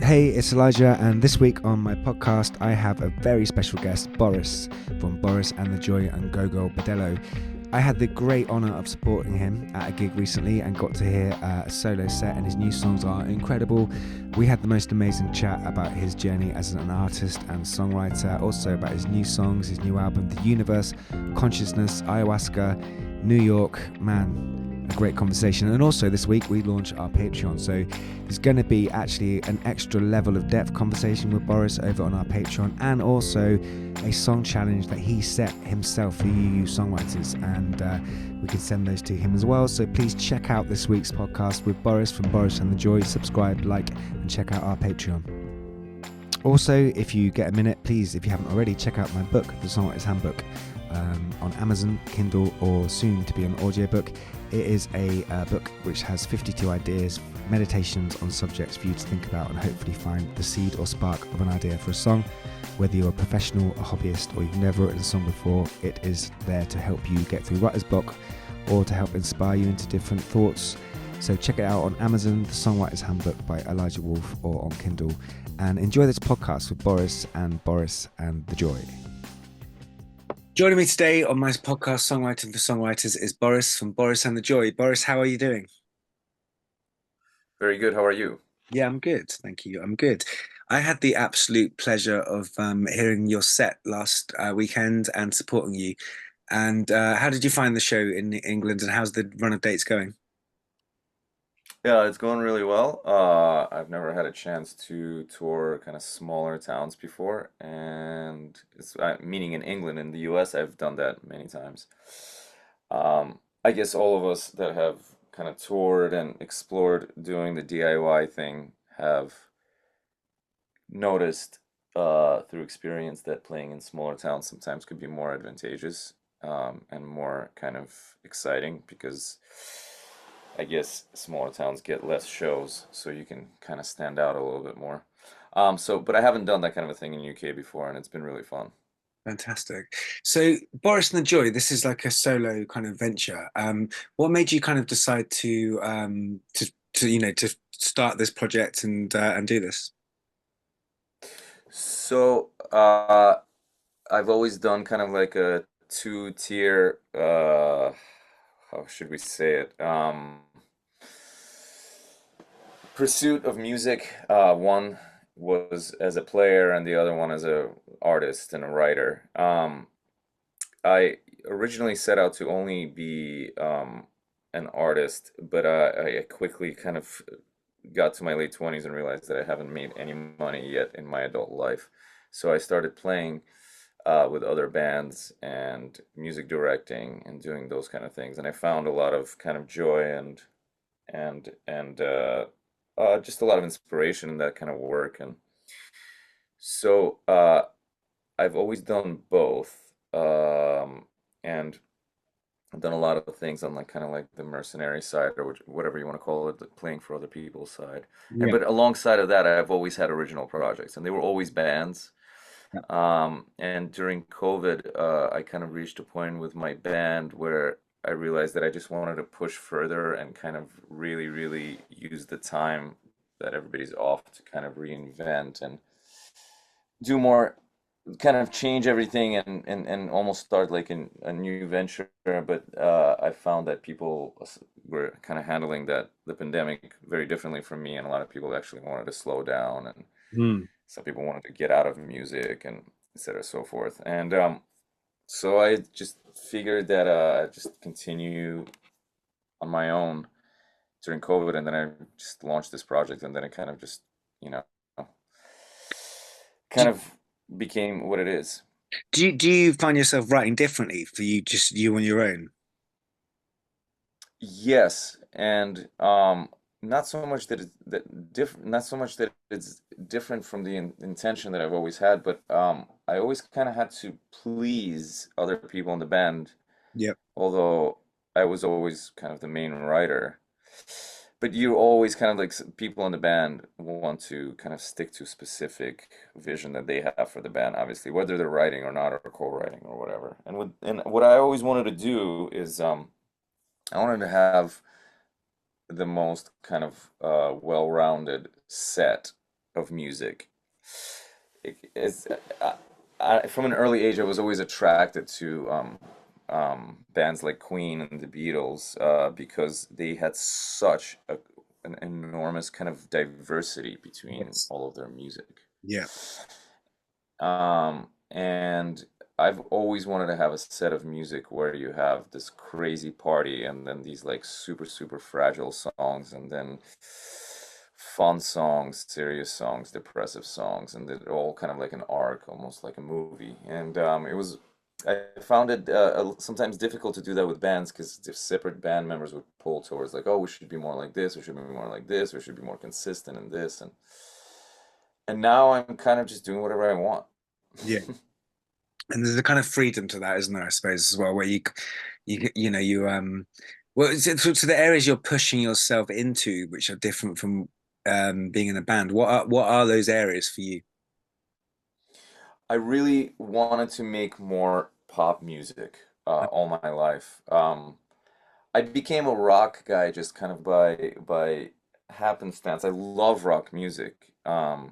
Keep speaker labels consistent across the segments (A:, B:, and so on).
A: Hey, it's Elijah, and this week on my podcast, I have a very special guest, Boris, from Boris and The Joy and Gogol Bordello. I had the great honour of supporting him at a gig recently and got to hear a solo set, and his new songs are incredible. We had the most amazing chat about his journey as an artist and songwriter, also about his new songs, his new album, The Universe, Consciousness, Ayahuasca, New York. Man, a great conversation. And also this week we launch our Patreon, so there's going to be actually an extra level of depth conversation with Boris over on our Patreon, and also a song challenge that he set himself for you songwriters, and we can send those to him as well. So please check out this week's podcast with Boris from Boris and The Joy. Subscribe, like, and check out our Patreon. Also, if you get a minute, please, if you haven't already, check out my book, The Songwriter's Handbook, on Amazon, Kindle, or soon to be an audiobook. It is a book which has 52 ideas, meditations on subjects for you to think about and hopefully find the seed or spark of an idea for a song. Whether you're a professional, a hobbyist, or you've never written a song before, it is there to help you get through writer's block or to help inspire you into different thoughts. So check it out on Amazon, The Songwriter's Handbook by Elijah Wolff, or on Kindle. And enjoy this podcast with Boris and The Joy. Joining me today on my podcast, Songwriting for Songwriters, is Boris from Boris and The Joy. Boris, how are you doing?
B: Very good. How are you?
A: Yeah, I'm good. Thank you. I'm good. I had the absolute pleasure of hearing your set last weekend and supporting you. And how did you find the show in England, and how's the run of dates going?
B: Yeah, it's going really well. I've never had a chance to tour kind of smaller towns before, and meaning in England. In the US, I've done that many times. I guess all of us that have kind of toured and explored doing the DIY thing have noticed through experience that playing in smaller towns sometimes could be more advantageous, and more kind of exciting, because I guess smaller towns get less shows, so you can kind of stand out a little bit more. But I haven't done that kind of a thing in UK before, and it's been really fun.
A: Fantastic. So Boris and The Joy, this is like a solo kind of venture. What made you kind of decide to start this project and do this?
B: So, I've always done kind of like a two-tier, how should we say it? Pursuit of music. One was as a player, and the other one as a artist and a writer. I originally set out to only be an artist, but I quickly kind of got to my late 20s and realized that I haven't made any money yet in my adult life. So I started playing with other bands and music directing and doing those kind of things, and I found a lot of kind of joy and just a lot of inspiration in that kind of work. And so I've always done both, and I've done a lot of things on like kind of like the mercenary side, or whatever you want to call it, the playing for other people's side. And
A: Yeah.
B: but alongside of that, I've always had original projects, and they were always bands.
A: Yeah.
B: And during COVID, I kind of reached a point with my band where I realized that I just wanted to push further and kind of really, really use the time that everybody's off to kind of reinvent and do more, kind of change everything, and almost start like a new venture. But I found that people were kind of handling the pandemic very differently from me, and a lot of people actually wanted to slow down, and
A: Mm.
B: some people wanted to get out of music, and et cetera, so forth. And so I just figured that I'd just continue on my own during COVID, and then I just launched this project, and then it kind of just, you know,
A: Do,
B: kind of became what it is.
A: do you find yourself writing differently for you, just you on your own?
B: Yes, and not so much that not so much that it's different from the intention that I've always had, but I always kind of had to please other people in the band,
A: Yep.
B: although I was always kind of the main writer. But you always kind of like, people in the band want to kind of stick to a specific vision that they have for the band, obviously, whether they're writing or not, or co-writing or whatever. And what I always wanted to do is, I wanted to have the most kind of well-rounded set of music. It's, from an early age, I was always attracted to bands like Queen and the Beatles because they had an enormous kind of diversity between
A: Yes.
B: all of their music.
A: Yeah.
B: And I've always wanted to have a set of music where you have this crazy party and then these like super, super fragile songs and then fun songs, serious songs, depressive songs, and they're all kind of like an arc, almost like a movie. And I found it sometimes difficult to do that with bands because the separate band members would pull towards like, oh, we should be more like this, we should be more like this, we should be more consistent in this, and now I'm kind of just doing whatever I want.
A: Yeah. And there's a kind of freedom to that, isn't there? I suppose as well, where you know, well, so the areas you're pushing yourself into, which are different from being in a band. What are those areas for you?
B: I really wanted to make more pop music all my life. I became a rock guy just kind of by happenstance. I love rock music, and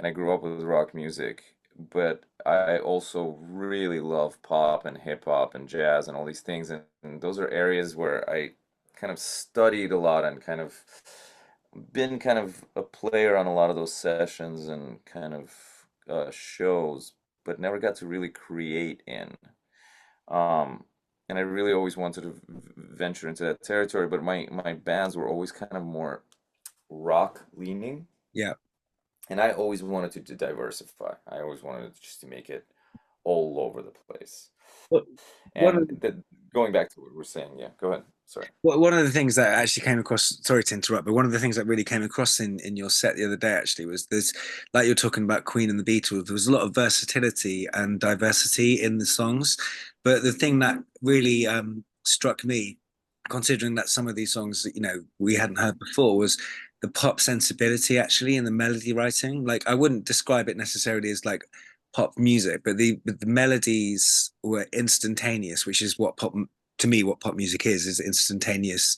B: I grew up with rock music, but I also really love pop and hip hop and jazz and all these things, and those are areas where I kind of studied a lot and kind of been kind of a player on a lot of those sessions and kind of shows, but never got to really create in. Um, and I really always wanted to venture into that territory, but my bands were always kind of more rock leaning,
A: Yeah.
B: and I always wanted to diversify. I always wanted just to make it all over the place.
A: What one
B: And
A: of
B: that going back to what we're saying, yeah, go ahead. Sorry.
A: one of the things that actually came across, sorry to interrupt, but one of the things that really came across in your set the other day actually was there's, like you're talking about Queen and the Beatles, there was a lot of versatility and diversity in the songs. But the thing that really struck me, considering that some of these songs that we hadn't heard before, was the pop sensibility actually in the melody writing. Like I wouldn't describe it necessarily as like pop music, but the melodies were instantaneous, which is what pop to me what pop music is instantaneous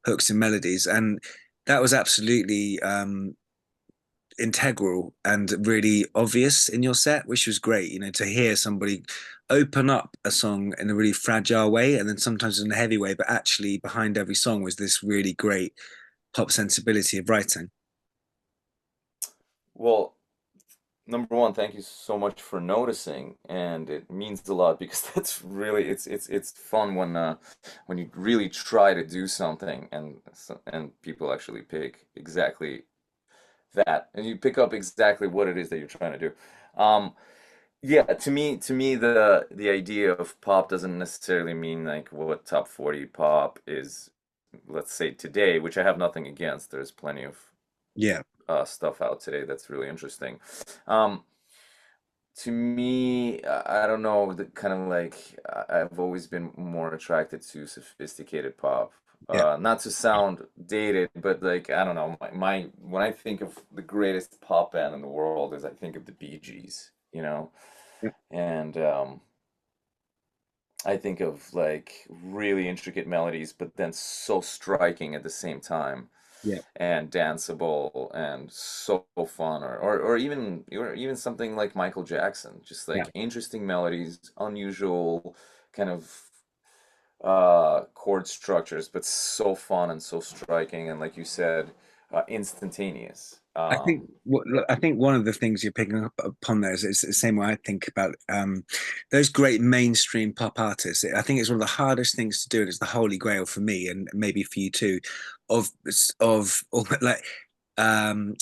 A: hooks and melodies, and that was absolutely integral and really obvious in your set, which was great, to hear somebody open up a song in a really fragile way and then sometimes in a heavy way, but actually behind every song was this really great pop sensibility of writing.
B: Well, number one, thank you so much for noticing, and it means a lot because that's really it's fun when you really try to do something and people actually pick exactly that, and you pick up exactly what it is that you're trying to do. Um, yeah, to me, the idea of pop doesn't necessarily mean like what top 40 pop is, let's say today, which I have nothing against. There's plenty of
A: Yeah.
B: stuff out today that's really interesting. Um, to me, I don't know, the kind of like I've always been more attracted to sophisticated pop.
A: Yeah.
B: Not to sound dated, but like I don't know, my when I think of the greatest pop band in the world is I think of the Bee Gees, you know,
A: Yeah.
B: and I think of like really intricate melodies, but then so striking at the same time
A: Yeah.
B: and danceable and so fun, or even something like Michael Jackson, just
A: Yeah.
B: like interesting melodies, unusual kind of chord structures, but so fun and so striking, and like you said, instantaneous.
A: I think one of the things you're picking up upon there is the same way I think about those great mainstream pop artists. I think it's one of the hardest things to do, and it's the holy grail for me, and maybe for you too, of of like um,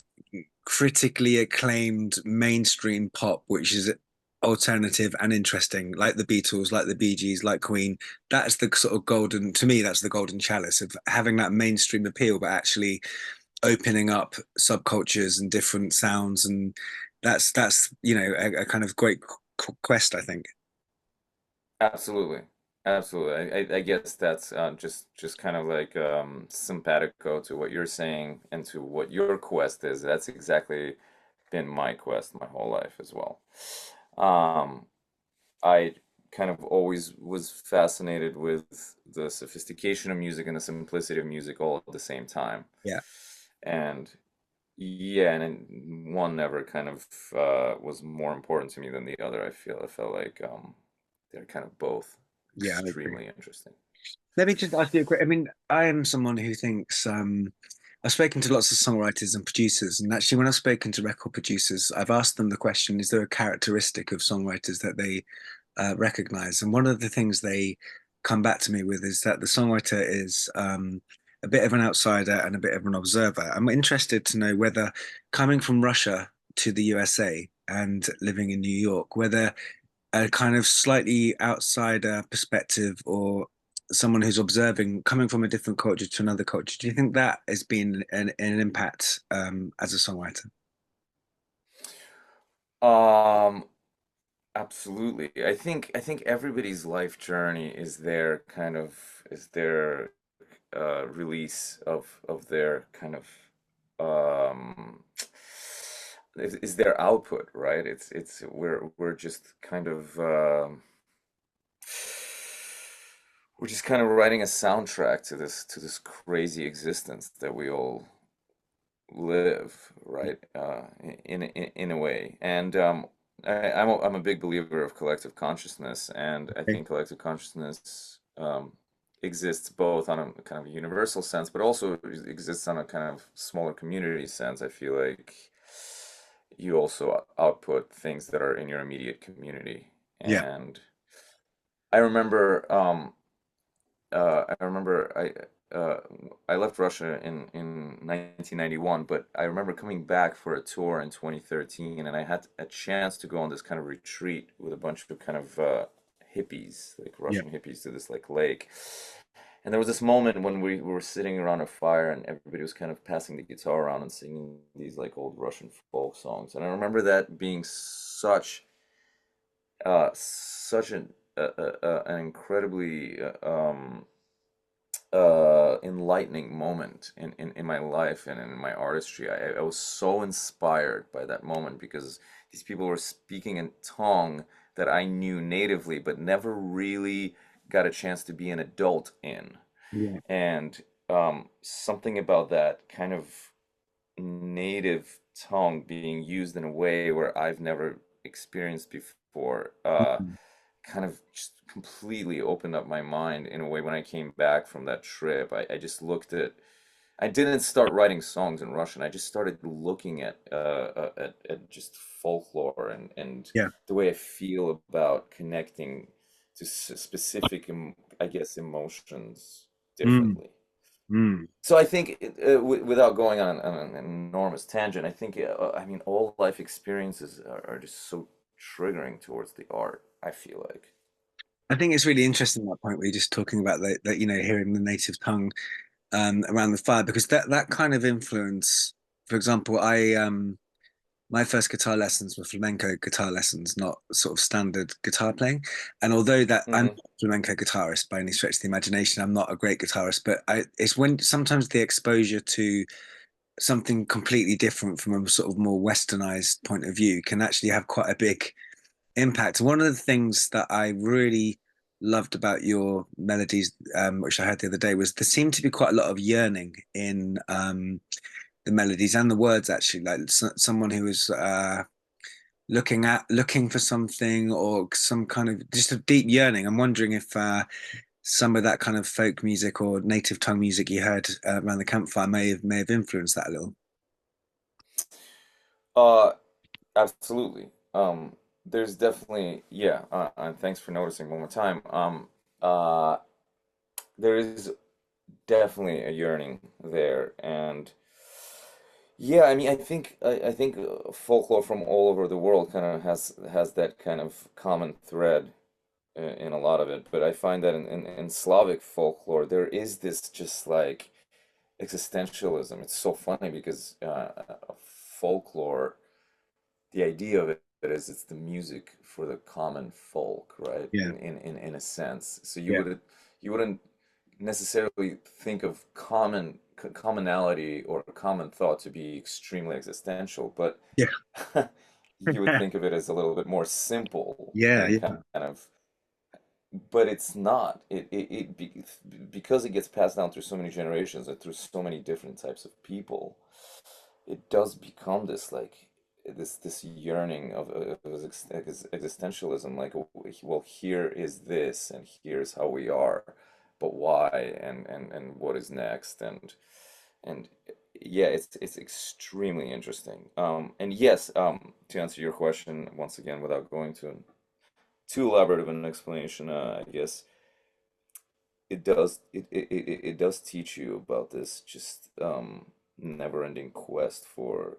A: critically acclaimed mainstream pop, which is alternative and interesting, like the Beatles, like the Bee Gees, like Queen. That's the sort of golden, to me, that's the golden chalice of having that mainstream appeal, but actually opening up subcultures and different sounds, and that's a kind of great quest, I think.
B: Absolutely, absolutely. I guess that's just kind of like simpatico to what you're saying and to what your quest is. That's exactly been my quest my whole life as well. Um, I kind of always was fascinated with the sophistication of music and the simplicity of music all at the same time.
A: Yeah.
B: And Yeah, and one never kind of was more important to me than the other. I felt like they're kind of both
A: Yeah, I agree.
B: extremely interesting.
A: Let me just ask you a quick. I mean, I am someone who thinks I've spoken to lots of songwriters and producers, and actually, when I've spoken to record producers, I've asked them the question: is there a characteristic of songwriters that they recognize? And one of the things they come back to me with is that the songwriter is a bit of an outsider and a bit of an observer. I'm interested to know whether coming from Russia to the USA and living in New York, whether a kind of slightly outsider perspective or someone who's observing coming from a different culture to another culture, do you think that has been an impact as a songwriter?
B: Um, Absolutely. I think everybody's life journey is their release of their kind of um is their output, right? It's we're just kind of we're just kind of writing a soundtrack to this crazy existence that we all live, right? In a way. And I'm a big believer of collective consciousness, and I
A: Okay.
B: think collective consciousness exists both on a kind of universal sense, but also exists on a kind of smaller community sense. I feel like you also output things that are in your immediate community.
A: Yeah.
B: And I remember I remember I left Russia in 1991, but I remember coming back for a tour in 2013, and I had a chance to go on this kind of retreat with a bunch of kind of hippies, like
A: Yeah.
B: Russian hippies, to this like lake. And there was this moment when we were sitting around a fire, and everybody was kind of passing the guitar around and singing these like old Russian folk songs. And I remember that being such an incredibly enlightening moment in my life and in my artistry. I was so inspired by that moment because these people were speaking in tongue that I knew natively, but never really got a chance to be an adult in.
A: Yeah.
B: And something about that kind of native tongue being used in a way where I've never experienced before
A: Mm.
B: kind of just completely opened up my mind in a way when I came back from that trip. I just looked at, I didn't start writing songs in Russian. I just started looking at just folklore and
A: Yeah.
B: the way I feel about connecting to specific, I guess, emotions
A: Mm.
B: differently.
A: Mm.
B: So I think, without going on an enormous tangent, I think, I mean, all life experiences are just so triggering towards the art, I feel like.
A: I think it's really interesting that point where you're just talking about that hearing the native tongue around the fire because that kind of influence. For example, I my first guitar lessons were flamenco guitar lessons, not sort of standard guitar playing. And although that I'm
B: Hmm.
A: not a flamenco guitarist by any stretch of the imagination, I'm not a great guitarist, but it's when sometimes the exposure to something completely different from a sort of more westernized point of view can actually have quite a big impact. One of the things that I really loved about your melodies, which I heard the other day, was there seemed to be quite a lot of yearning in the melodies and the words. Actually, like someone who was looking for something or some kind of just a deep yearning. I'm wondering if some of that kind of folk music or native tongue music you heard around the campfire may have influenced that a little.
B: Uh, Absolutely. There's definitely, yeah, and thanks for noticing one more time. There is definitely a yearning there, and yeah, I mean, I think folklore from all over the world kind of has that kind of common thread in a lot of it. But I find that in Slavic folklore, there is this just like existentialism. It's so funny because folklore, the idea of it is it's the music for the common folk, right?
A: Yeah,
B: In a sense. So
A: yeah,
B: you wouldn't necessarily think of commonality or common thought to be extremely existential, but
A: yeah,
B: you would think of it as a little bit more simple
A: yeah,
B: and
A: yeah,
B: kind of, but it's not. Because it gets passed down through so many generations and through so many different types of people. it does become this like this yearning of existentialism, like, well, here is this and here's how we are, but why, and what is next, and yeah, it's extremely interesting. And yes, to answer your question once again without going to too elaborate of an explanation, I guess it does teach you about this just never-ending quest for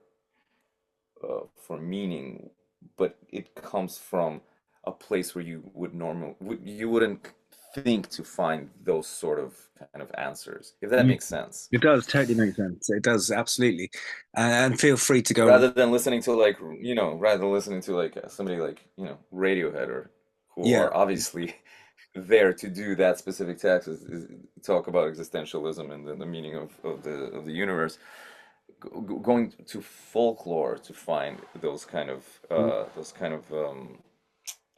B: meaning, but it comes from a place where you wouldn't think to find those sort of kind of answers, if that
A: Mm.
B: makes sense.
A: It does totally make sense. It does absolutely, and feel free to go on.
B: Rather than listening to like, rather than listening to like somebody like, Radiohead, or who
A: Yeah,
B: are obviously there to do that specific task, talk about existentialism and the meaning of the universe, going to folklore to find those kind of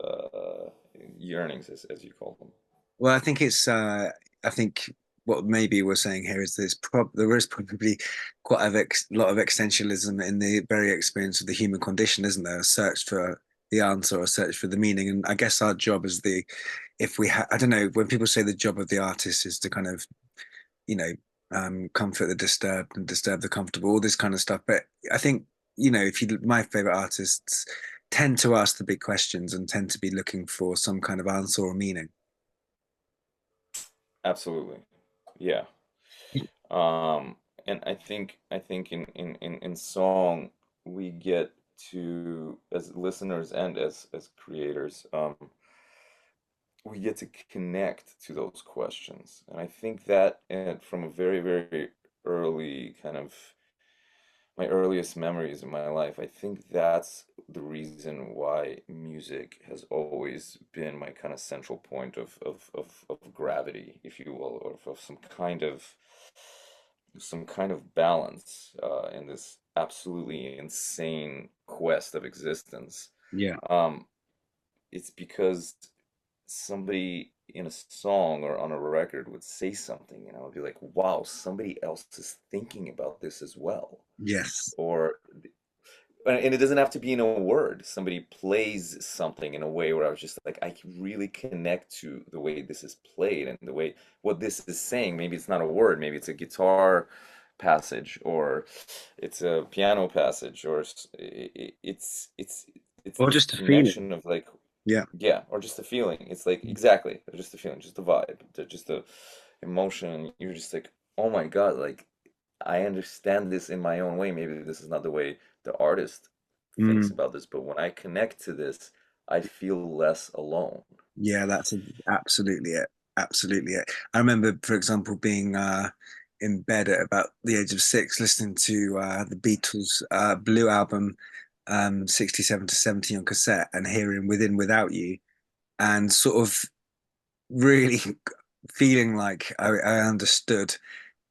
B: uh, yearnings, as you call them.
A: well, I think it's. I think what maybe we're saying here is there is probably quite lot of existentialism in the very experience of the human condition, isn't there? A search for the answer or a search for the meaning. And I guess our job is if we I don't know, when people say the job of the artist is to kind of, you know, comfort the disturbed and disturb the comfortable, all this kind of stuff. But I think, if my favorite artists tend to ask the big questions and tend to be looking for some kind of answer or meaning.
B: Absolutely, yeah. Um, and I think in song we get to, as listeners and as creators, we get to connect to those questions. And I think that, and from a very, very early kind of my earliest memories of my life, I think that's the reason why music has always been my kind of central point of gravity, if you will, or of some kind of balance in this absolutely insane quest of existence.
A: Yeah.
B: Um, it's because somebody in a song or on a record would say something, and I would be like, wow, somebody else is thinking about this as well.
A: Yes.
B: Or, and it doesn't have to be in a word. Somebody plays something in a way where I was just like, I can really connect to the way this is played and the way what this is saying. Maybe it's not a word, maybe it's a guitar passage, or it's a piano passage, or it's
A: Or
B: this
A: just a feeling.
B: connection of like,
A: Yeah.
B: yeah, or just a feeling. It's like, exactly, or just a feeling, just a vibe, just a emotion. You're just like, oh my God, like I understand this in my own way. Maybe this is not the way the artist thinks
A: Mm.
B: about this, but when I connect to this, I feel less alone.
A: Yeah, absolutely it. Absolutely it. I remember, for example, being in bed at about the age of 6, listening to the Beatles' Blue album, 67 to 70 on cassette, and hearing Within Without You, and sort of really feeling like I understood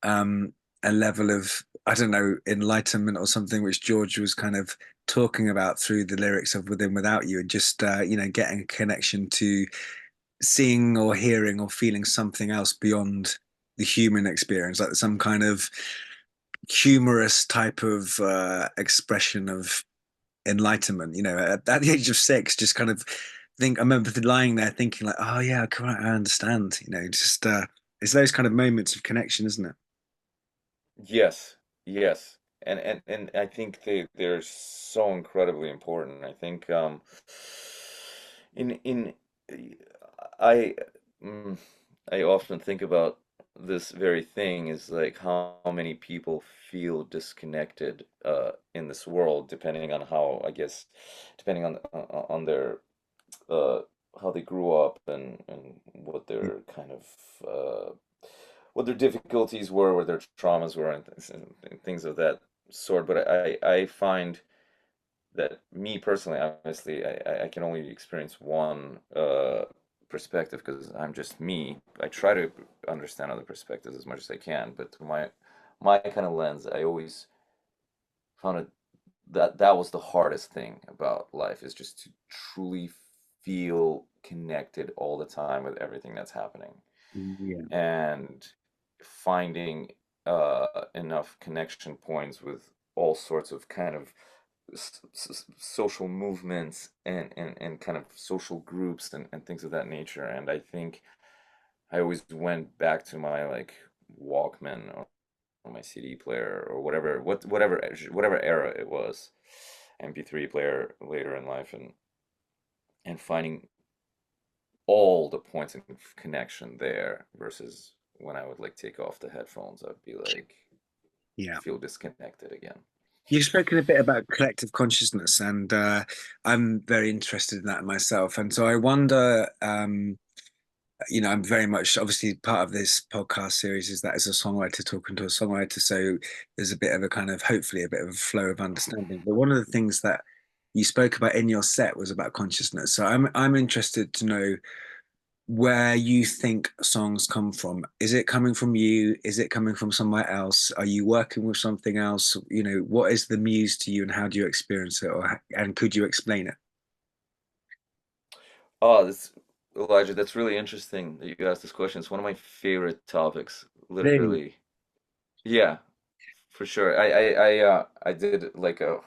A: um, a level of, I don't know, enlightenment or something, which George was kind of talking about through the lyrics of Within Without You, and just, getting a connection to seeing or hearing or feeling something else beyond the human experience, like some kind of humorous type of expression of enlightenment. At the age of 6, just kind of I remember lying there thinking like, oh yeah, correct, I understand. Just it's those kind of moments of connection, isn't it?
B: Yes, yes. And I think they're so incredibly important. I think in I mm, I often think about this very thing, is like how many people feel disconnected in this world, depending on how, I guess, depending on their uh how they grew up, and what their kind of what their difficulties were, what their traumas were, and things of that sort. But I find that, me personally, obviously, I can only experience one perspective because I'm just me. I try to understand other perspectives as much as I can, but through my kind of lens, I always found it that was the hardest thing about life, is just to truly feel connected all the time with everything that's happening,
A: Yeah.
B: and finding enough connection points with. all sorts of kind of social movements and kind of social groups and things of that nature. And I think I always went back to my like Walkman or my CD player or whatever era it was, MP3 player later in life, and finding all the points of connection there versus when I would like take off the headphones, I'd be like
A: Yeah.
B: feel disconnected again.
A: You've spoken a bit about collective consciousness, and I'm very interested in that myself. And so I wonder, I'm very much obviously part of this podcast series is that as a songwriter talking to a songwriter. So there's a bit of a kind of hopefully a bit of a flow of understanding. But one of the things that you spoke about in your set was about consciousness. So I'm interested to know where you think songs come from. Is it coming from you? Is it coming from somewhere else? Are you working with something else? What is the muse to you and how do you experience it? And could you explain it?
B: Oh, this Elijah, that's really interesting that you asked this question. It's one of my favorite topics,
A: Really?
B: literally. Yeah, for sure. I did like a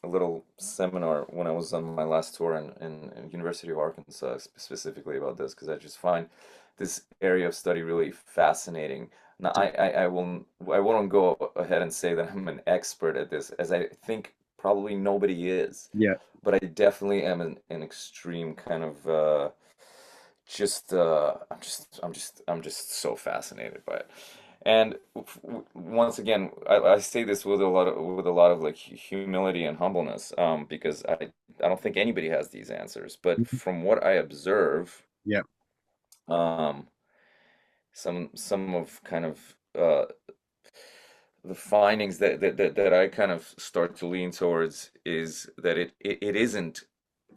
B: little seminar when I was on my last tour in University of Arkansas specifically about this because I just find this area of study really fascinating. Now I won't go ahead and say that I'm an expert at this as I think probably nobody is,
A: Yeah.
B: but I definitely am an extreme kind of I'm just so fascinated by it. And once again, I say this with a lot of like humility and humbleness, because I don't think anybody has these answers. But
A: Mhm.
B: from what I observe,
A: Yeah.
B: um, some of kind of the findings that I kind of start to lean towards is that it isn't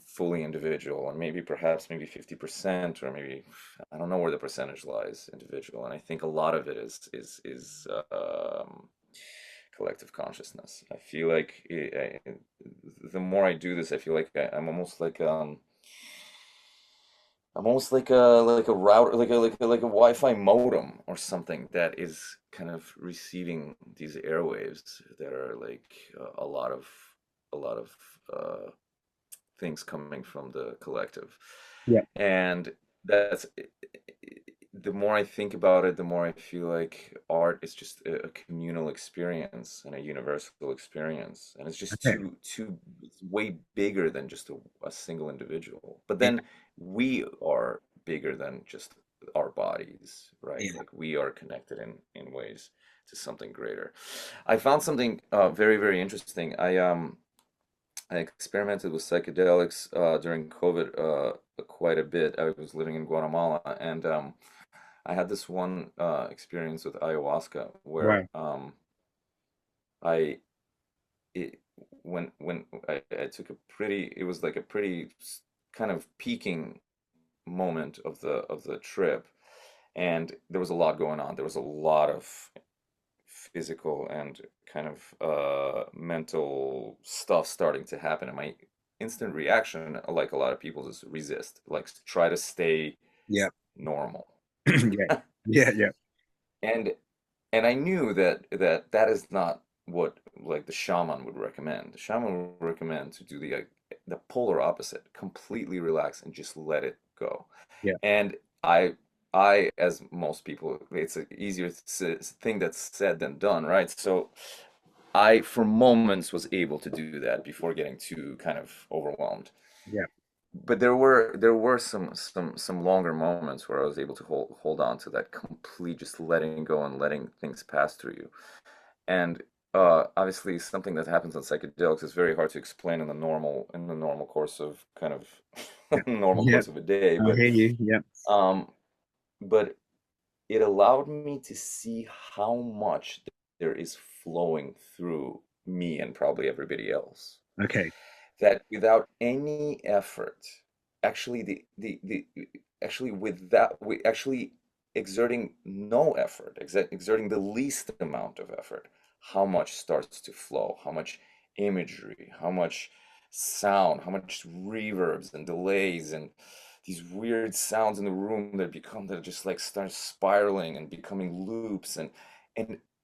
B: fully individual, and maybe perhaps maybe 50% or maybe I don't know where the percentage lies individual, and I think a lot of it is collective consciousness. I feel like the more I do this, I feel like I'm almost like a router, like a Wi-Fi modem or something that is kind of receiving these airwaves that are like a lot of uh, things coming from the collective.
A: Yeah.
B: And that's the more I think about it, the more I feel like art is just a communal experience and a universal experience. And it's just
A: Okay.
B: it's way bigger than just a single individual. But
A: Yeah.
B: then we are bigger than just our bodies, right?
A: Yeah.
B: Like we are connected in ways to something greater. I found something very, very interesting. I experimented with psychedelics during COVID quite a bit. I was living in Guatemala, and I had this one experience with ayahuasca where
A: Wow.
B: I it, when I took a pretty it was like a pretty kind of peaking moment of the trip, and there was a lot going on. There was a lot of physical and kind of mental stuff starting to happen. And my instant reaction, like a lot of people, is resist, like try to stay
A: Yeah.
B: normal.
A: Yeah. Yeah. Yeah.
B: And I knew that is not what like the shaman would recommend. The shaman would recommend to do the polar opposite, completely relax and just let it go.
A: Yeah.
B: And I I as most people, it's an easier thing that's said than done, right? So I for moments was able to do that before getting too kind of overwhelmed.
A: Yeah.
B: But there were some longer moments where I was able to hold on to that complete just letting go and letting things pass through you. And obviously something that happens on psychedelics is very hard to explain in the normal course of kind of
A: Yeah.
B: normal
A: Yeah.
B: course of a day,
A: I hear you. Yeah.
B: um but it allowed me to see how much there is flowing through me and probably everybody else,
A: Okay.
B: that without any effort, actually the actually with that we actually exerting no effort, exerting the least amount of effort, how much starts to flow, how much imagery, how much sound, how much reverbs and delays and these weird sounds in the room that just like start spiraling and becoming loops and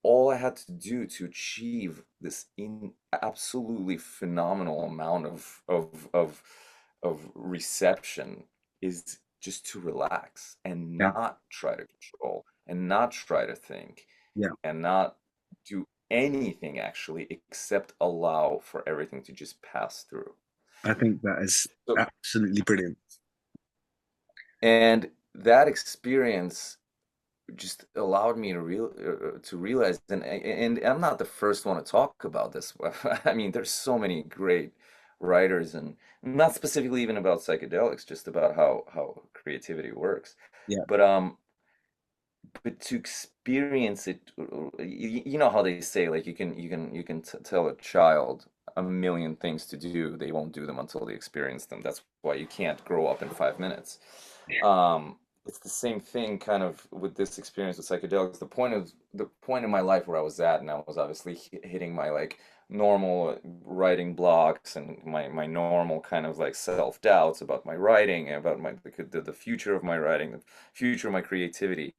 B: all I had to do to achieve this in absolutely phenomenal amount of reception is just to relax and
A: Yeah.
B: not try to control and not try to think
A: Yeah.
B: and not do anything actually except allow for everything to just pass through.
A: I think that is
B: So,
A: absolutely brilliant.
B: and that experience just allowed me to to realize, and I'm not the first one to talk about this. I mean, there's so many great writers, and not specifically even about psychedelics, just about how creativity works.
A: Yeah.
B: But but to experience it, you know how they say, like, you can tell a child a million things to do, they won't do them until they experience them. That's why you can't grow up in 5 minutes. It's the same thing kind of with this experience with psychedelics. The point in my life where I was at, and I was obviously hitting my like normal writing blocks and my normal kind of like self-doubts about my writing, about the future of my writing, the future of my creativity.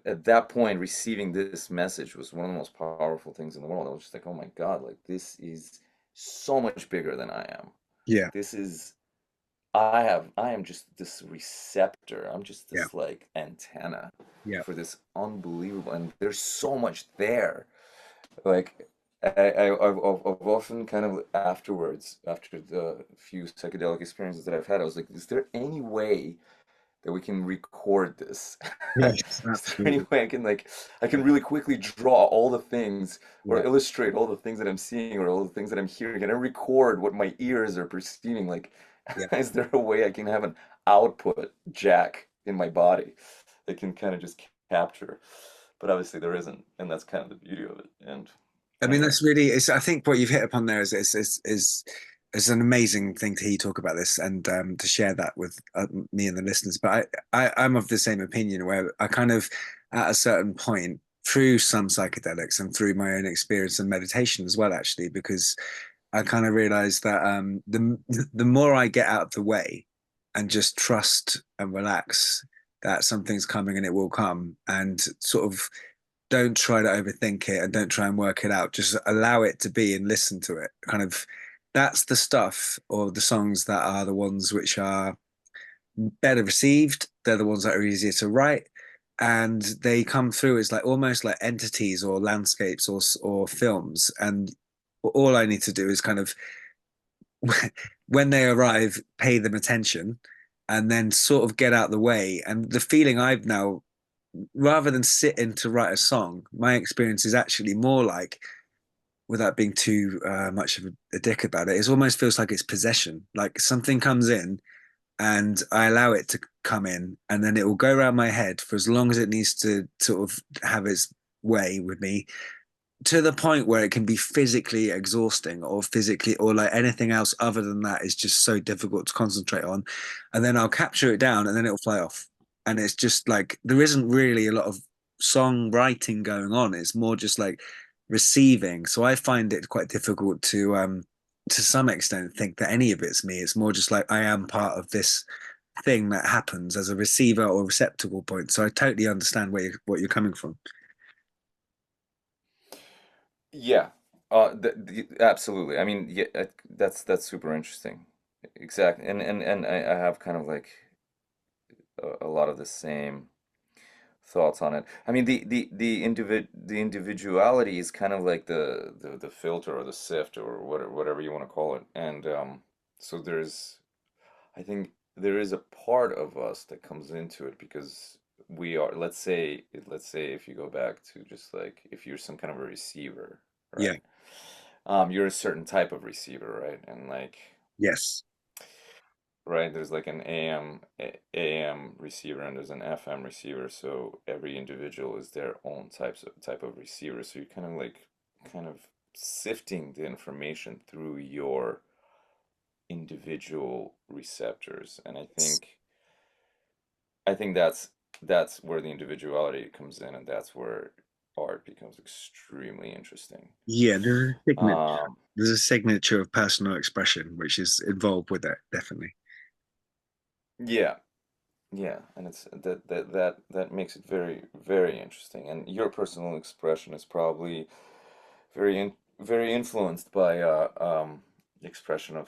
B: At that point, receiving this message was one of the most powerful things in the world. I was just like, oh my God, like this is so much bigger than I am.
A: Yeah.
B: This is I am just this receptor. I'm just
A: Yeah.
B: this like antenna
A: Yeah.
B: for this unbelievable, and there's so much there. Like I've often kind of afterwards, after the few psychedelic experiences that I've had, I was like, is there any way that we can record this?
A: Yes,
B: Is there any
A: absolutely.
B: way I can really quickly draw all the things or
A: Yeah.
B: illustrate all the things that I'm seeing or all the things that I'm hearing and I record what my ears are perceiving? Like,
A: Yeah.
B: is there a way I can have an output jack in my body that can kind of just capture? But obviously there isn't, and that's kind of the beauty of it. And
A: I mean,
B: anyway,
A: that's really, it's, I think what you've hit upon there is an amazing thing to hear you talk about this and to share that with me and the listeners. But I'm of the same opinion where I kind of, at a certain point, through some psychedelics and through my own experience and meditation as well, actually, because I kind of realized that the more I get out of the way and just trust and relax that something's coming and it will come and sort of don't try to overthink it and don't try and work it out. Just allow it to be and listen to it. Kind of that's the stuff or the songs that are the ones which are better received. They're the ones that are easier to write. And they come through as like almost like entities or landscapes or films. And all I need to do is kind of when they arrive, pay them attention and then sort of get out the way. And the feeling I've now rather than sitting to write a song, my experience is actually more like, without being too much of a dick about it, it almost feels like it's possession. Like something comes in and I allow it to come in, and then it will go around my head for as long as it needs to sort of have its way with me to the point where it can be physically exhausting or physically or like anything else other than that is just so difficult to concentrate on, and then I'll capture it down and then it'll fly off, and it's just like there isn't really a lot of songwriting going on. It's more just like receiving. So I find it quite difficult to some extent think that any of it's me. It's more just like I am part of this thing that happens as a receiver or receptacle point. So I totally understand what you're coming from.
B: yeah, absolutely. I mean, yeah, that's super interesting. Exactly. And I have kind of like a lot of the same thoughts on it. I mean, the individuality is kind of like the filter or the sift or whatever you want to call it. And so I think there is a part of us that comes into it because we are, let's say if you go back to just like if you're some kind of a receiver,
A: Yeah.
B: right? You're a certain type of receiver, right? And like,
A: Yes.
B: right, there's like an AM receiver and there's an FM receiver, so every individual is their own type of receiver. So you're kind of sifting the information through your individual receptors. And I think that's where the individuality comes in and that's where art becomes extremely interesting.
A: Yeah,
B: Um,
A: there's a signature of personal expression which is involved with it, definitely.
B: yeah. Yeah, and it's that makes it very, very interesting. And your personal expression is probably very influenced by the expression of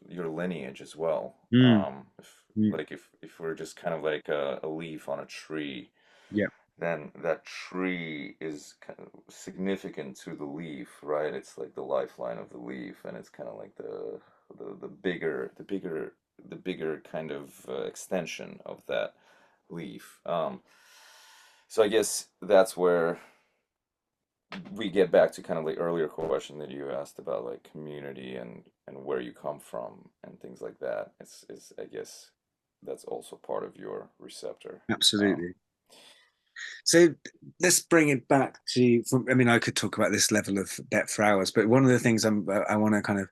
B: your lineage as well.
A: Mm,
B: If
A: mm,
B: like if we're just kind of like a leaf on a tree,
A: yeah,
B: then that tree is kind of significant to the leaf, right? It's like the lifeline of the leaf, and it's kind of like the bigger kind of extension of that leaf. So I guess that's where we get back to kind of the earlier question that you asked about like community and where you come from and things like that. It's I guess that's also part of your receptor.
A: absolutely. So let's bring it back to, I mean, I could talk about this level of depth for hours, but one of the things I want to kind of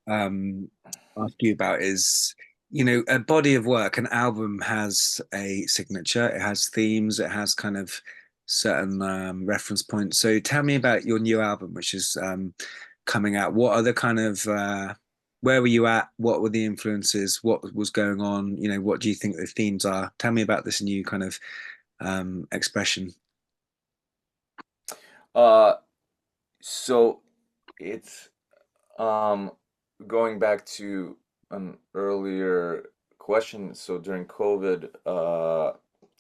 A: um, ask you about is, a body of work, an album has a signature, it has themes, it has kind of certain reference points. So tell me about your new album, which is coming out. What are the kind of, where were you at? What were the influences? What was going on? What do you think the themes are? Tell me about this new kind of expression.
B: Uh, so it's um going back to an earlier question. So during COVID,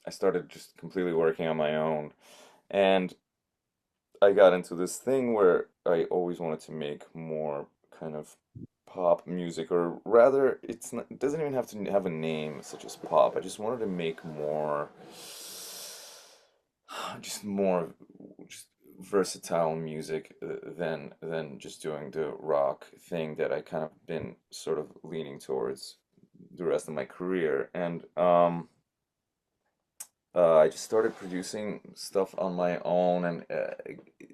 B: I started just completely working on my own, and I got into this thing where I always wanted to make more kind of pop music, or rather, it doesn't even have to have a name such as pop. I just wanted to make more, just more, just versatile music than just doing the rock thing that I kind of been sort of leaning towards the rest of my career. And I just started producing stuff on my own and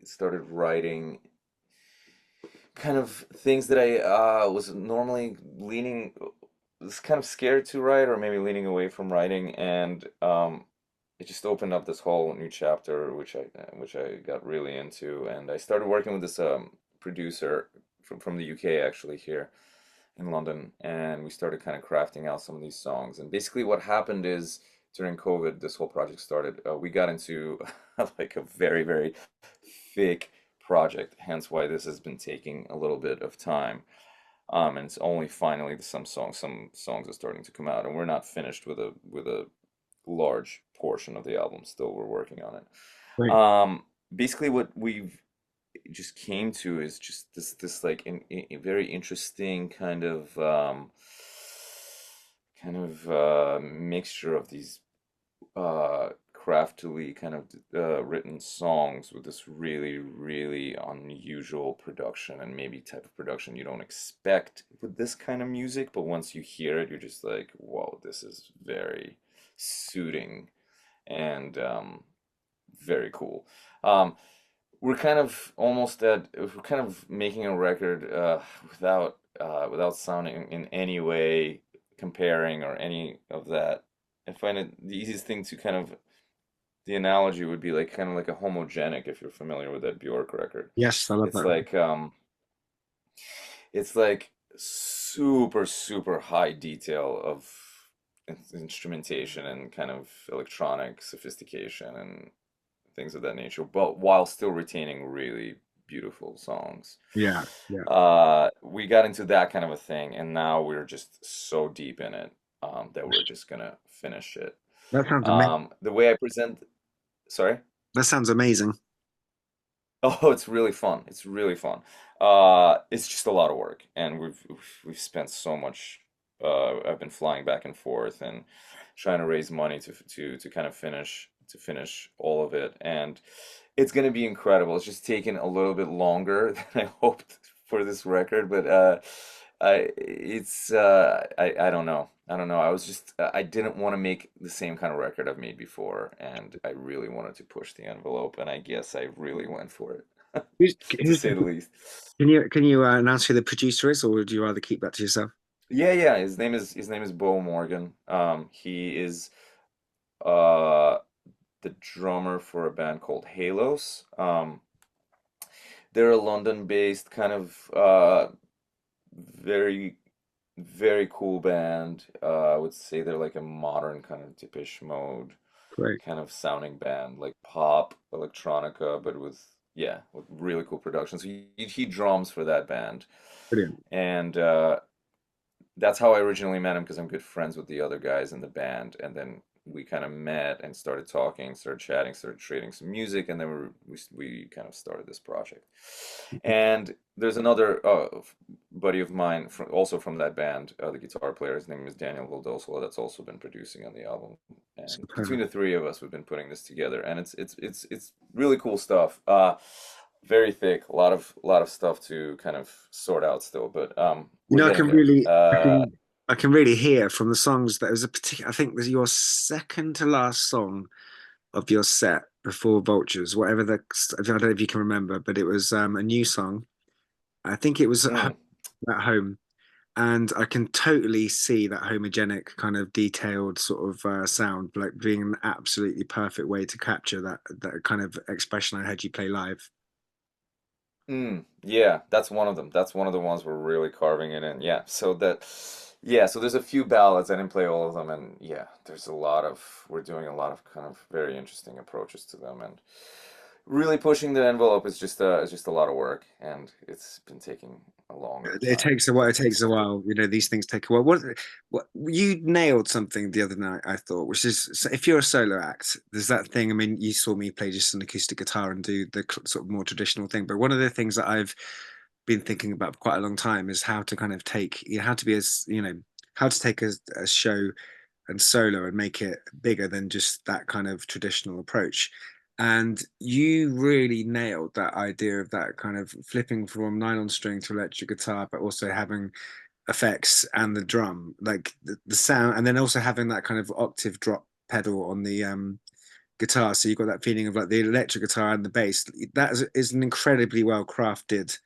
B: started writing kind of things that I was normally was kind of scared to write or maybe leaning away from writing, and it just opened up this whole new chapter which I got really into, and I started working with this producer from the UK actually here in London, and we started kind of crafting out some of these songs. And basically, what happened is during COVID, this whole project started. We got into like a very, very thick project, hence why this has been taking a little bit of time. And it's only finally some songs are starting to come out, and we're not finished with a large portion of the album. Still, we're working on it.
A: Great.
B: Basically, what we've just came to is just this like a very interesting kind of mixture of these craftily kind of written songs with this really really unusual production, and maybe type of production you don't expect with this kind of music, but once you hear it you're just like, whoa, this is very suiting and very cool. Um, we're kind of almost at we're kind of making a record without sounding in any way comparing or any of that. I find it the easiest thing to kind of the analogy would be like kind of like a homogenic, if you're familiar with that Bjork record.
A: Yes, I love
B: It's
A: that.
B: like super super high detail of instrumentation and kind of electronic sophistication and things of that nature, but while still retaining really beautiful songs.
A: Yeah, yeah.
B: We got into that kind of a thing, and now we're just so deep in it that we're just gonna finish it.
A: That sounds amazing.
B: The way I present, sorry.
A: That sounds amazing.
B: Oh, it's really fun. It's really fun. It's just a lot of work, and we've spent so much. I've been flying back and forth and trying to raise money to kind of finish all of it, and it's gonna be incredible. It's just taken a little bit longer than I hoped for this record, but I don't know. I don't know. I was just I didn't want to make the same kind of record I've made before, and I really wanted to push the envelope, and I guess I really went for it,
A: Who's,
B: to
A: who's
B: say the least.
A: can you announce who the producer is, or would you rather keep that to yourself?
B: Yeah, yeah. His name is Bo Morgan. He is uh the drummer for a band called Halos. They're a London-based kind of very Very cool band. I would say they're like a modern kind of Depeche Mode
C: Great.
B: kind of sounding band, like pop, electronica, but with yeah, with really cool production. So he drums for that band,
C: Brilliant.
B: and that's how I originally met him because I'm good friends with the other guys in the band, and then we kind of met and started talking, started chatting, started trading some music, and then we kind of started this project. And there's another buddy of mine from also from that band, the guitar player. His name is Daniel Vildoso. That's also been producing on the album. And between
C: Superb.
B: the three of us, we've been putting this together, and it's really cool stuff. Very thick, a lot of stuff to kind of sort out still, but
C: You
B: we're
C: know,
B: getting there.
C: I can really hear from the songs that it was a particular. I think was your second to last song of your set before Vultures, whatever the. I don't know if you can remember, but it was a new song. I think it was
B: Mm.
C: at home, and I can totally see that homogenic kind of detailed sort of sound, like being an absolutely perfect way to capture that kind of expression I heard you play live.
B: Yeah, that's one of them. That's one of the ones we're really carving it in. Yeah, so there's a few ballads. I didn't play all of them, and yeah, we're doing a lot of kind of very interesting approaches to them, and really pushing the envelope is just a lot of work, and it's been taking a longer
C: It
B: time,
C: takes a while.
B: but
C: It takes a while. You know, these things take a while. What you nailed something the other night, I thought, which is so if you're a solo act, there's that thing. I mean, you saw me play just an acoustic guitar and do the sort of more traditional thing. But one of the things that I've been thinking about for quite a long time is how to kind of take, you know, how to be as, you know, how to take a show and solo and make it bigger than just that kind of traditional approach. And you really nailed that idea of that kind of flipping from nylon string to electric guitar, but also having effects and the drum, like the sound, and then also having that kind of octave drop pedal on the guitar. So you've got that feeling of like the electric guitar and the bass. Is an incredibly well crafted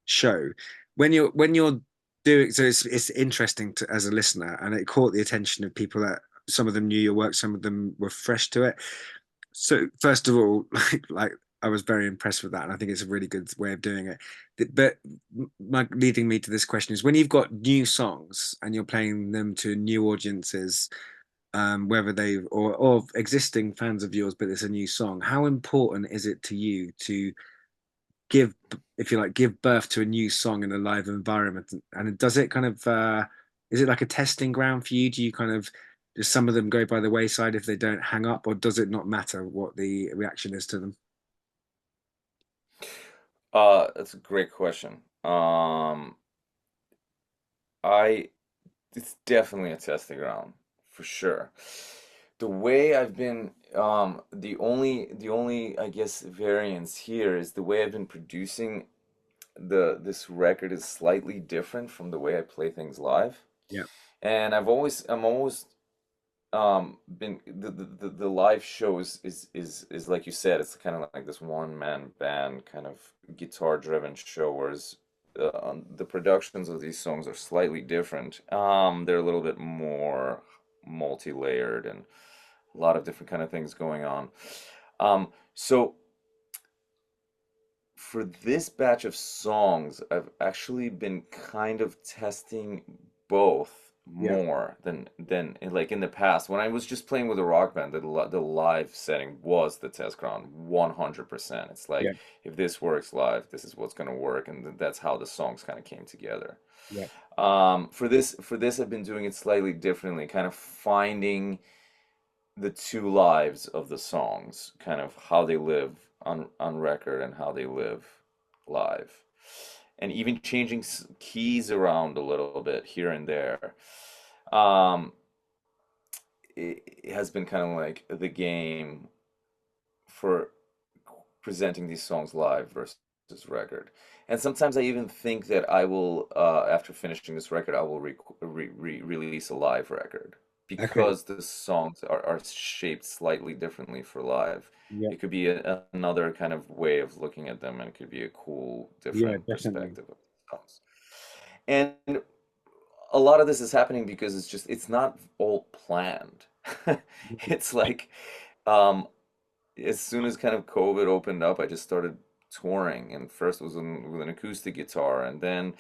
C: show. When you're doing so, it's interesting to as a listener, and it caught the attention of people that some of them knew your work, some of them were fresh to it. So first of all, like I was very impressed with that, and I think it's a really good way of doing it. But my leading me to this question is when you've got new songs and you're playing them to new audiences, whether they or existing fans of yours, but it's a new song. How important is it to you to give, if you like, give birth to a new song in a live environment? And does it kind of is it like a testing ground for you? Do you kind of does some of them go by the wayside if they don't hang up, or does it not matter what the reaction is to them?
B: that's a great question. I It's definitely a testing ground for sure. The way I've been, the only I guess variance here is the way I've been producing this record is slightly different from the way I play things live.
C: Yeah.
B: And I'm always been the live show is like you said, it's kind of like this one man band kind of guitar driven show, whereas the productions of these songs are slightly different. They're a little bit more multi-layered and a lot of different kind of things going on. So for this batch of songs, I've actually been kind of testing both
C: Yeah.
B: more than like in the past. When I was just playing with a rock band, the live setting was the test ground 100%. It's
C: Yeah.
B: like if this works live, this is what's gonna work, and that's how the songs kind of came together.
C: Yeah.
B: For this, I've been doing it slightly differently, kind of finding the two lives of the songs, kind of how they live on record and how they live live, and even changing keys around a little bit here and there. Um, it has been kind of like the game for presenting these songs live versus record. And sometimes I even think that I will, after finishing this record, I will release a live record
C: Okay.
B: because the songs are shaped slightly differently for live.
C: Yeah.
B: It could be another kind of way of looking at them, and it could be a cool,
C: Yeah.
B: different
C: Definitely.
B: perspective of the songs. And a lot of this is happening because it's not all planned. It's like, um, as soon as kind of COVID opened up, I just started touring, and first was with an acoustic guitar, and then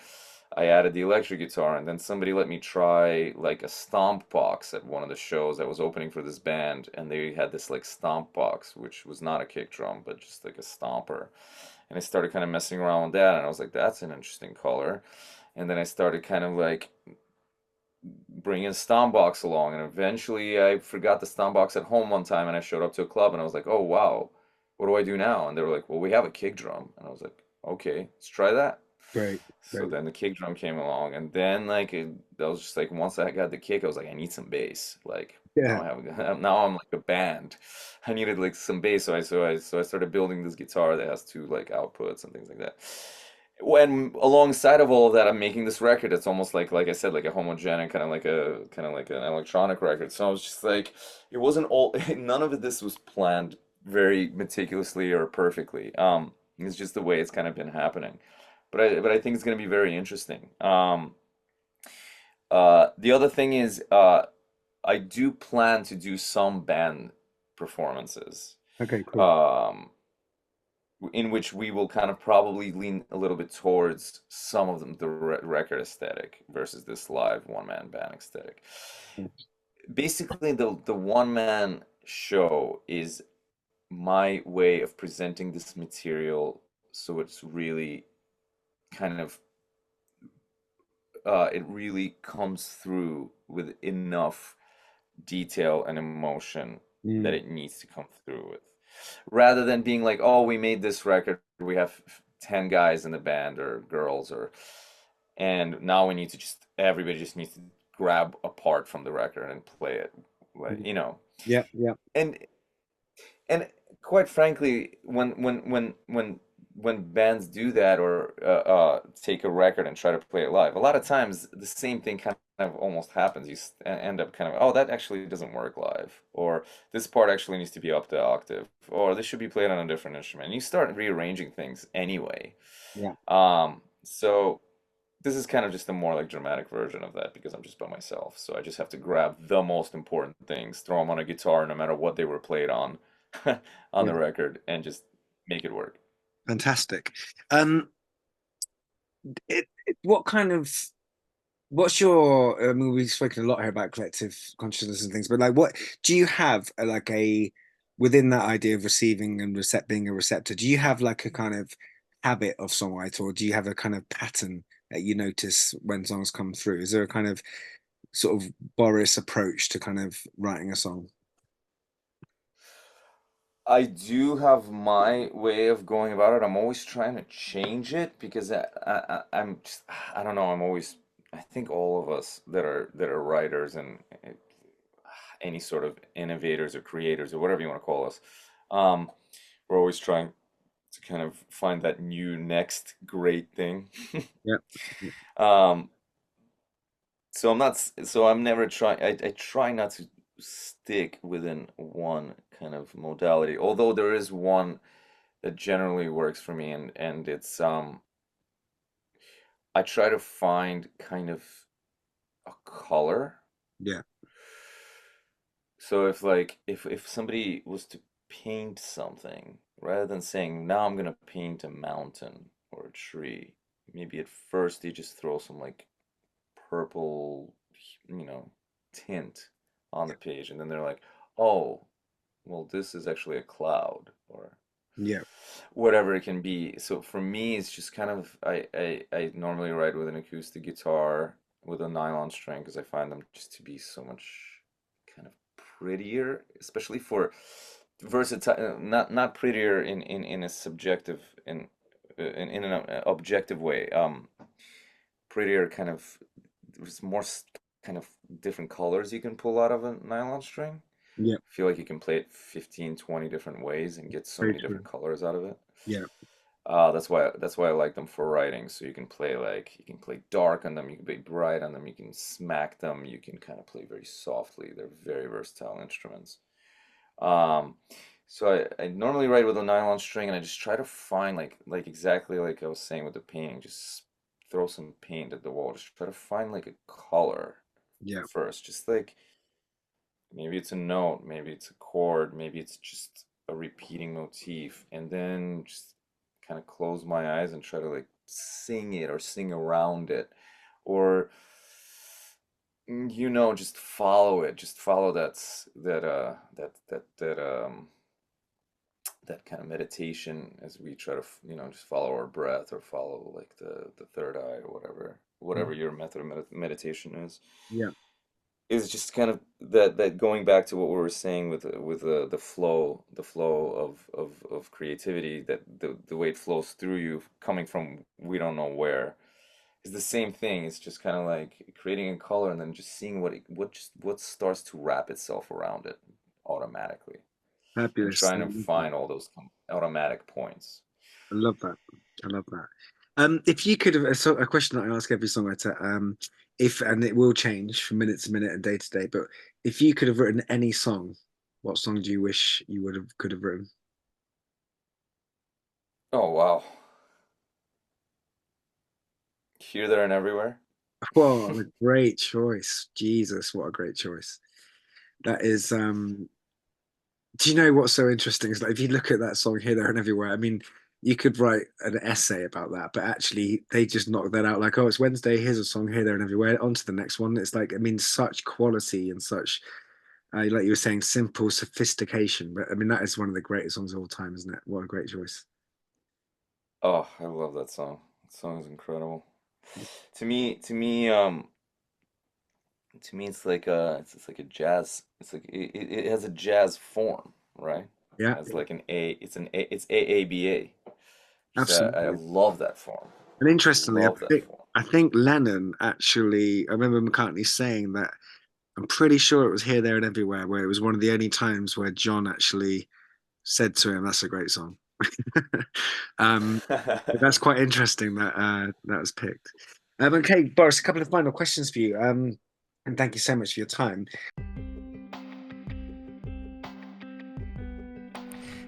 B: I added the electric guitar, and then somebody let me try like a stomp box at one of the shows that was opening for this band, and they had this like stomp box, which was not a kick drum, but just like a stomper. And I started kind of messing around with that, and I was like, that's an interesting color. And then I started kind of like bringing a stomp box along, and eventually I forgot the stomp box at home one time, and I showed up to a club, and I was like, oh wow, what do I do now? And they were like, well, we have a kick drum, and I was like, okay, let's try that.
C: Great,
B: So
C: great.
B: then the kick drum came along, and then that was just like once I got the kick, I was like, I need some bass. Like now
C: Yeah.
B: I have now I'm like a band. I needed like some bass, so I started building this guitar that has two like outputs and things like that. When alongside of all of that, I'm making this record. It's almost like I said, like a homogenic kind of like an electronic record. So I was just like, it wasn't all none of this was planned very meticulously or perfectly. It's just the way it's kind of been happening. But I think it's going to be very interesting. The other thing is, I do plan to do some band performances,
C: Okay, cool.
B: um, in which we will kind of probably lean a little bit towards some of them, the record aesthetic versus this live one-man band aesthetic. Basically, the one-man show is my way of presenting this material so it's really kind of it really comes through with enough detail and emotion that
C: Mm.
B: it needs to come through with. Rather than being like, oh, we made this record, we have 10 guys in the band or girls and now we need to just everybody just needs to grab a part from the record and play it. Like, you know.
C: Yeah, yeah.
B: And and quite frankly, when bands do that or take a record and try to play it live, a lot of times the same thing kind of almost happens. You end up kind of, oh, that actually doesn't work live, or this part actually needs to be up the octave, or this should be played on a different instrument. And you start rearranging things anyway.
C: Yeah.
B: So this is kind of just a more like dramatic version of that because I'm just by myself. So I just have to grab the most important things, throw them on a guitar, no matter what they were played on, on
C: Yeah.
B: the record, and just make it work.
C: Fantastic. Um, what kind of what's your I mean we've spoken a lot here about collective consciousness and things, but like what do you have like a within that idea of receiving and being a receptor, do you have like a kind of habit of songwriter, or do you have a kind of pattern that you notice when songs come through? Is there a kind of sort of Boris approach to kind of writing a song?
B: I do have my way of going about it. I'm always trying to change it because I'm just, I don't know, I'm always I think all of us that are writers and any sort of innovators or creators or whatever you want to call us, um, we're always trying to kind of find that new next great thing.
C: Yeah.
B: Um, so I'm never trying, I try not to stick within one kind of modality, although there is one that generally works for me and it's I try to find kind of a color.
C: Yeah.
B: So if like if somebody was to paint something, rather than saying now I'm gonna paint a mountain or a tree, maybe at first they just throw some like purple, you know, tint on the page, and then they're like, oh, well, this is actually a cloud or
C: Yeah.
B: whatever it can be. So for me, it's just kind of I normally write with an acoustic guitar with a nylon string because I find them just to be so much kind of prettier, especially for versatile. Not prettier in a subjective in an objective way. Prettier kind of there's more kind of different colors you can pull out of a nylon string.
C: Yeah.
B: I feel like you can play it 15, 20 different ways and get so
C: Very
B: many
C: true.
B: different colors out of it.
C: Yeah.
B: That's why I like them for writing. So you can play like you can play dark on them, you can play bright on them, you can smack them, you can kind of play very softly. They're very versatile instruments. Um, so I normally write with a nylon string, and I just try to find like exactly like I was saying with the painting, just throw some paint at the wall. Just try to find like a color
C: Yeah.
B: first, just like maybe it's a note, maybe it's a chord, maybe it's just a repeating motif, and then just kind of close my eyes and try to like sing it or sing around it, or just follow it, just follow that kind of meditation, as we try to just follow our breath, or follow like the third eye, or whatever your method of meditation
C: Yeah.
B: is just kind of that going back to what we were saying with the flow of creativity, that the way it flows through you, coming from we don't know where, is the same thing. It's just kind of like creating a color and then just seeing what starts to wrap itself around it automatically, and
C: Fabulous.
B: trying to find all those automatic points.
C: I love that. I love that. If you could have a question that I ask every songwriter, if and it will change from minute to minute and day to day, but if you could have written any song, what song do you wish you could have written?
B: Oh wow. Here, There, and Everywhere.
C: What a great choice. Jesus, what a great choice. That is do you know what's so interesting is, like, if you look at that song Here, There and Everywhere, I mean, you could write an essay about that, but actually they just knock that out like, oh, it's Wednesday, here's a song Here, There and Everywhere, on to the next one. It's like, I mean, such quality and such like you were saying, simple sophistication. But I mean, that is one of the greatest songs of all time, isn't it? What a great choice.
B: Oh, I love that song. That song is incredible. To me, it's like a jazz. It's like it has a jazz form, right?
C: Yeah,
B: It's like it's AABA. I
C: absolutely.
B: love that form.
C: And
B: I
C: interestingly,
B: love that form.
C: I think Lennon actually, I remember McCartney saying that, I'm pretty sure it was Here, There and Everywhere, where it was one of the only times where John actually said to him, that's a great song. But that's quite interesting that that was picked. Okay, Boris, a couple of final questions for you. And thank you so much for your time.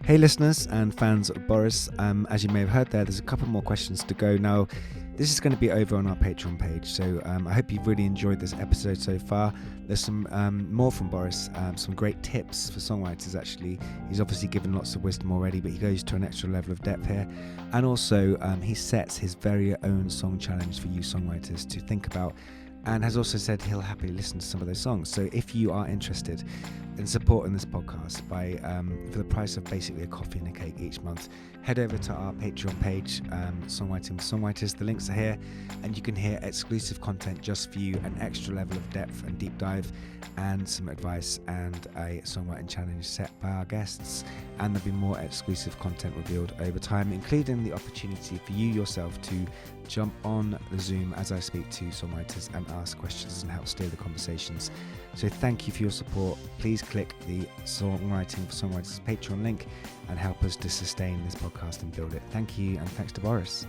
A: Hey listeners and fans of Boris, as you may have heard there's a couple more questions to go. Now, this is going to be over on our Patreon page, so I hope you've really enjoyed this episode so far. There's some more from Boris, some great tips for songwriters actually. He's obviously given lots of wisdom already, but he goes to an extra level of depth here. And also he sets his very own song challenge for you songwriters to think about, and has also said he'll happily listen to some of those songs. So if you are interested in supporting this podcast by for the price of basically a coffee and a cake each month, head over to our Patreon page, Songwriting with Songwriters. The links are here, and you can hear exclusive content just for you, an extra level of depth and deep dive, and some advice, and a songwriting challenge set by our guests. And there'll be more exclusive content revealed over time, including the opportunity for you yourself to jump on the Zoom as I speak to songwriters and ask questions and help steer the conversations. So thank you for your support. Please click the Songwriting for Songwriters Patreon link and help us to sustain this podcast and build it. Thank you, and thanks to Boris.